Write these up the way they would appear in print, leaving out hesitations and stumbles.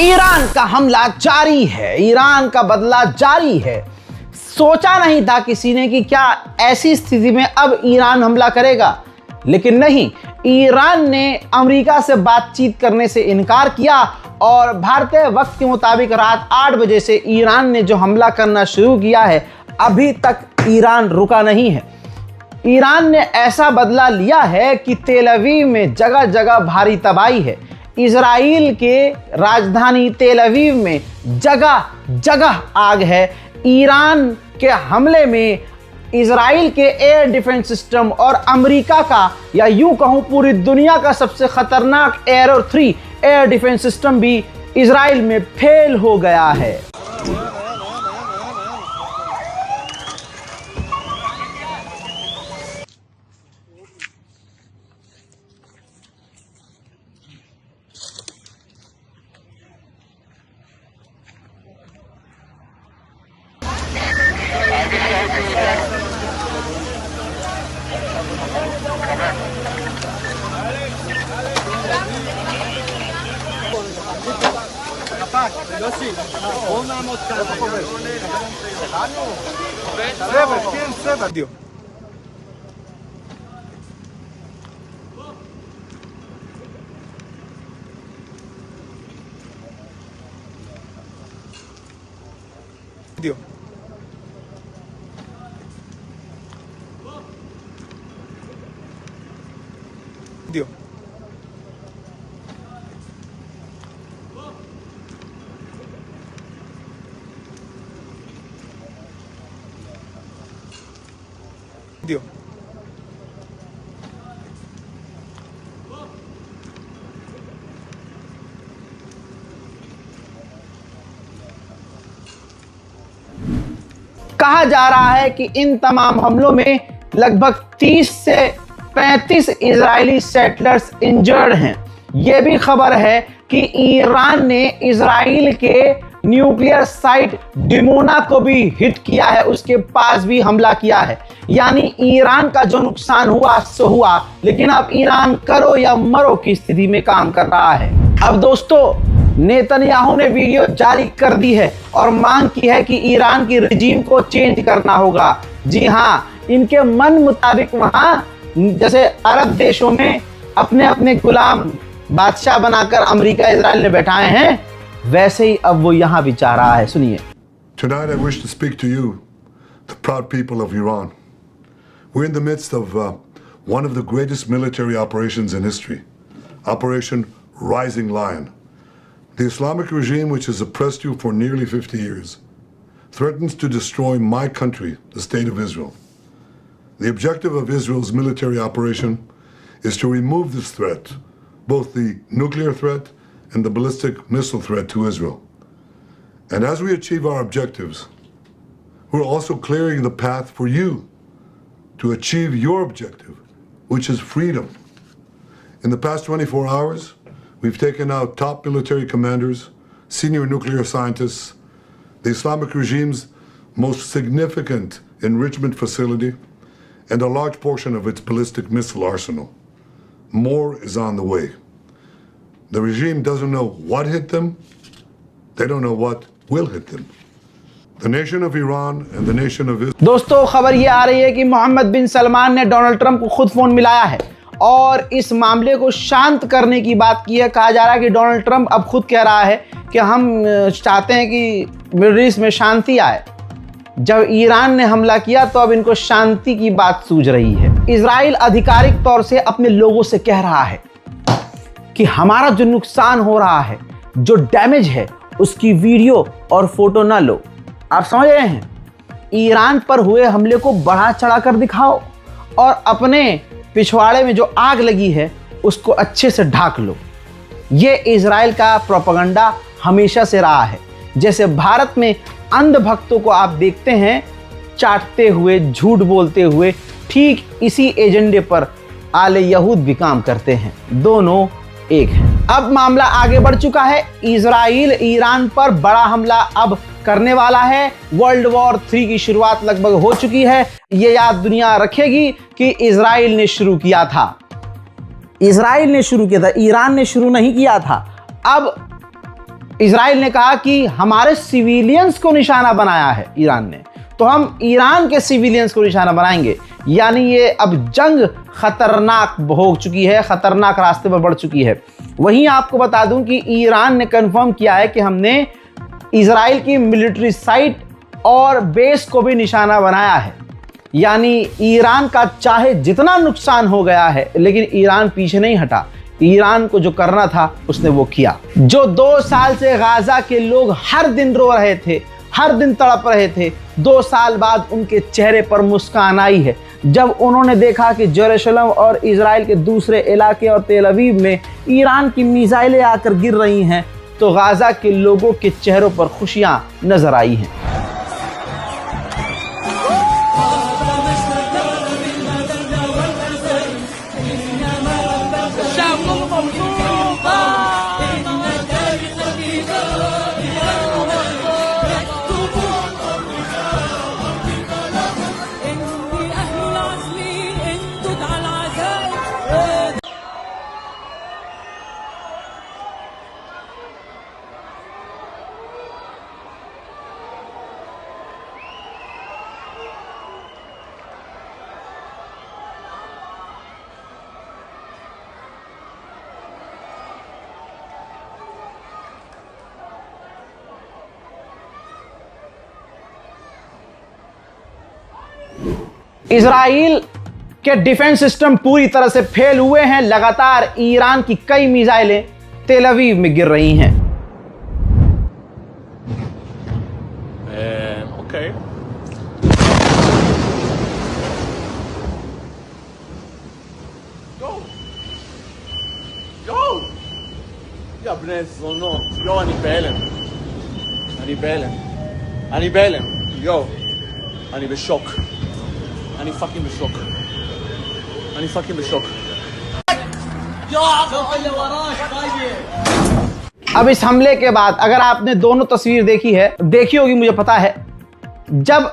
Iran का हमला जारी है, ईरान का बदला जारी है। सोचा नहीं था किसी ने कि क्या ऐसी स्थिति में अब ईरान हमला करेगा, लेकिन नहीं, ईरान ने अमेरिका से बातचीत करने से इनकार किया और भारतीय वक्त के मुताबिक रात 8 बजे से ईरान ने जो हमला करना शुरू किया है, अभी तक ईरान रुका नहीं है। ईरान ने ऐसा बदला लिया है कि तेल अवीव में जगह जगह भारी तबाही है। इजराइल के राजधानी तेल अवीव में जगह जगह आग है। ईरान के हमले में इजराइल के एयर डिफेंस सिस्टम और अमेरिका का, या यूं कहूं पूरी दुनिया का सबसे खतरनाक एरो 3 एयर डिफेंस सिस्टम भी इजराइल में फेल हो गया है। कहा जा रहा है कि इन तमाम हमलों में लगभग 30 से 35 इजरायली सेटलर्स इंजर्ड हैं। यह भी खबर है कि ईरान ने इजराइल के न्यूक्लियर साइट डिमोना को भी हिट किया है, उसके पास भी हमला किया है। यानी ईरान का जो नुकसान हुआ सो हुआ, लेकिन अब ईरान करो या मरो की स्थिति में काम कर रहा है। अब दोस्तों, नेतन्याहू ने वीडियो जारी कर दी है और मांग की है कि ईरान की रजीम को चेंज करना होगा। जी हाँ, इनके मन मुताबिक वहां जैसे अरब देशों में अपने अपने गुलाम बादशाह बनाकर अमेरिका इजराइल ने बैठाए हैं, वैसे ही अब वो यहां भी चाह रहा है। सुनिए। Tonight I wish to speak to you, the proud people of Iran. We're in the midst of one of the greatest military operations in history, Operation Rising Lion. The Islamic regime, which has oppressed you for nearly 50 years, threatens to destroy my country, the State of Israel. The objective of Israel's military operation is to remove this threat, both the nuclear threat and the ballistic missile threat to Israel. And as we achieve our objectives, we're also clearing the path for you to achieve your objective, which is freedom. In the past 24 hours, we've taken out top military commanders, senior nuclear scientists, the Islamic regime's most significant enrichment facility, and a large portion of its ballistic missile arsenal. More is on the way. The regime doesn't know what hit them. They don't know what will hit them. The nation of Iran and the nation of Israel. दोस्तों, खबर ये आ रही है कि मोहम्मद बिन सलमान ने Donald Trump को खुद phone मिलाया है और इस मामले को शांत करने की बात की है। कहा जा रहा है कि डोनाल्ड ट्रंप अब खुद कह रहा है कि हम चाहते हैं कि मिडिल ईस्ट में शांति आए। जब ईरान ने हमला किया तो अब इनको शांति की बात सूझ रही है। इजराइल आधिकारिक तौर से अपने लोगों से कह रहा है कि हमारा जो नुकसान हो रहा है, जो डैमेज है, उसकी वीडियो और फोटो ना लो। आप समझ रहे हैं? ईरान पर हुए हमले को बढ़ा चढ़ाकर दिखाओ और अपने पिछवाड़े में जो आग लगी है उसको अच्छे से ढाक लो। ये इजराइल का प्रोपेगेंडा हमेशा से रहा है। जैसे भारत में अंध भक्तों को आप देखते हैं चाटते हुए, झूठ बोलते हुए, ठीक इसी एजेंडे पर आले यहूद भी काम करते हैं। दोनों एक है। अब मामला आगे बढ़ चुका है। इजराइल ईरान पर बड़ा हमला अब करने वाला है। वर्ल्ड वॉर 3 की शुरुआत लगभग हो चुकी है। ये याद दुनिया रखेगी कि इजराइल ने शुरू किया था। इजराइल ने शुरू किया था, ईरान ने शुरू नहीं किया था। अब इजराइल ने कहा कि हमारे सिविलियंस को निशाना बनाया है ईरान ने, तो हम ईरान के सिविलियंस को निशाना बनाएंगे। यानी ये अब जंग खतरनाक हो चुकी है, खतरनाक रास्ते पर बढ़ चुकी है। वहीं आपको बता दूं कि ईरान ने कंफर्म किया है कि हमने इजराइल की मिलिट्री साइट और बेस को भी निशाना बनाया है। यानी ईरान का चाहे जितना नुकसान हो गया है, लेकिन ईरान पीछे नहीं हटा। ईरान को जो करना था उसने वो किया। जो 2 साल से गाजा के लोग हर दिन रो रहे थे, हर दिन तड़प रहे थे, 2 साल बाद उनके चेहरे पर मुस्कान आई है जब उन्होंने देखा कि जेरूशलम और इजराइल के दूसरे इलाके और तेल अवीव में ईरान की मिसाइलें आकर गिर रही हैं, तो गाजा के लोगों के चेहरों पर खुशियां नजर आई हैं। इजराइल के डिफेंस सिस्टम पूरी तरह से फेल हुए हैं। लगातार ईरान की कई मिसाइलें तेल अवीव में गिर रही हैं। Okay. Go! יא בני זונות, יו, אני בהלם. אני בהלם. יו, אני בשוק. אני פאקינג בשוק. अब इस हमले के बाद अगर आपने दोनों तस्वीर देखी होगी, मुझे पता है, जब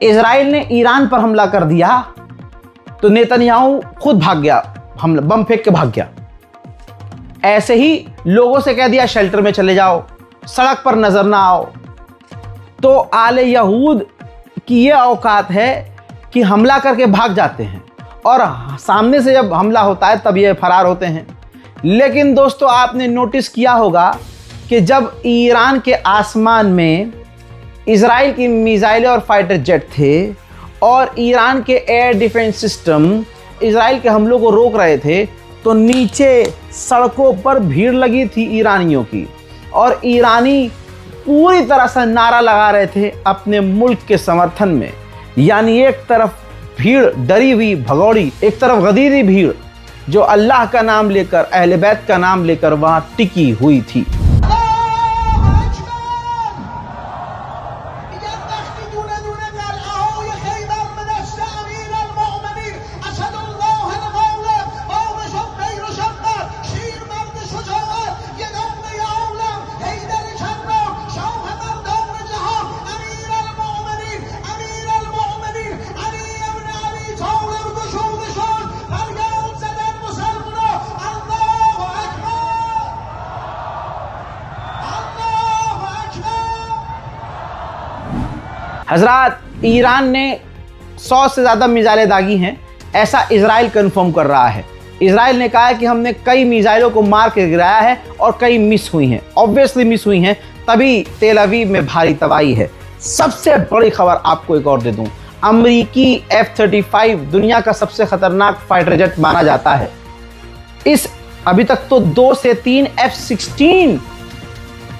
इजराइल ने ईरान पर हमला कर दिया तो नेतन्याहू खुद भाग गया, बम फेंक के भाग गया। ऐसे ही लोगों से कह दिया शेल्टर में चले जाओ, सड़क पर नजर ना आओ। तो आले यहूद की ये औकात है कि हमला करके भाग जाते हैं और सामने से जब हमला होता है तब ये फरार होते हैं। लेकिन दोस्तों, आपने नोटिस किया होगा कि जब ईरान के आसमान में इजराइल की मिसाइलें और फाइटर जेट थे और ईरान के एयर डिफेंस सिस्टम इजराइल के हमलों को रोक रहे थे, तो नीचे सड़कों पर भीड़ लगी थी ईरानियों की, और ईरानी पूरी तरह से नारा लगा रहे थे अपने मुल्क के समर्थन में। यानी एक तरफ भीड़ डरी हुई भगौड़ी, एक तरफ गदीरी भीड़ जो अल्लाह का नाम लेकर, अहले बैत का नाम लेकर वहां टिकी हुई थी। हजरात, ईरान ने 100 से ज़्यादा मिसाइलें दागी हैं, ऐसा इजराइल कंफर्म कर रहा है। इजराइल ने कहा है कि हमने कई मिसाइलों को मार के गिराया है और कई मिस हुई हैं, ऑब्वियसली मिस हुई हैं, तभी तेल अवीव में भारी तबाही है। सबसे बड़ी खबर आपको एक और दे दूं, अमेरिकी F-35 दुनिया का सबसे खतरनाक फाइटर जेट माना जाता है। अभी तक तो 2 से 3 F-16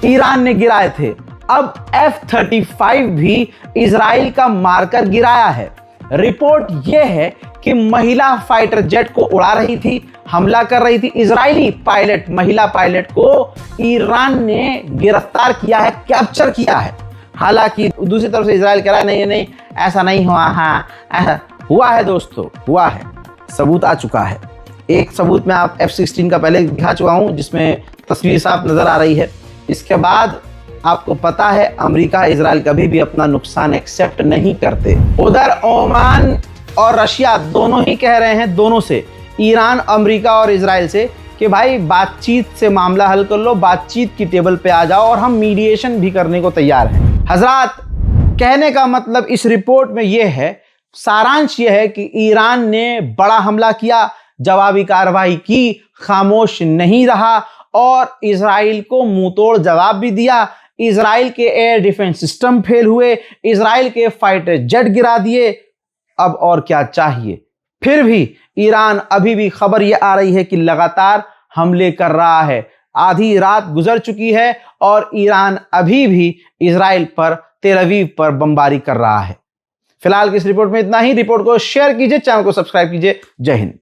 ईरान ने गिराए थे, अब F-35 भी इजराइल का मारकर गिराया है। रिपोर्ट यह है कि महिला फाइटर जेट को उड़ा रही थी, हमला कर रही थी। इजरायली पायलट, महिला पायलट को ईरान ने गिरफ्तार किया है, कैप्चर किया है। हालांकि दूसरी तरफ से इजराइल कह रहा है नहीं ऐसा नहीं हुआ। हाँ, ऐसा हुआ है दोस्तों, हुआ है, सबूत आ चुका है। एक सबूत मैं आप F-16 का पहले दिखा चुका हूं, जिसमें तस्वीर साफ नजर आ रही है। इसके बाद आपको पता है अमेरिका इजराइल कभी भी अपना नुकसान एक्सेप्ट नहीं करते। उधर ओमान और रशिया दोनों ही कह रहे हैं, दोनों से, ईरान, अमेरिका और इजराइल से, कि भाई बातचीत से मामला हल कर लो, बातचीत की टेबल पे आ जाओ और हम मीडिएशन भी करने को तैयार हैं। हजरात, कहने का मतलब इस रिपोर्ट में यह है, सारांश यह है कि ईरान ने बड़ा हमला किया, जवाबी कार्रवाई की, खामोश नहीं रहा और इजराइल को मुंहतोड़ जवाब भी दिया। इजराइल के एयर डिफेंस सिस्टम फेल हुए, इजराइल के फाइटर जेट गिरा दिए। अब और क्या चाहिए? फिर भी ईरान अभी भी, खबर यह आ रही है कि लगातार हमले कर रहा है। आधी रात गुजर चुकी है और ईरान अभी भी इजराइल पर, तेल अवीव पर बमबारी कर रहा है। फिलहाल की इस रिपोर्ट में इतना ही। रिपोर्ट को शेयर कीजिए, चैनल को सब्सक्राइब कीजिए। जय हिंद।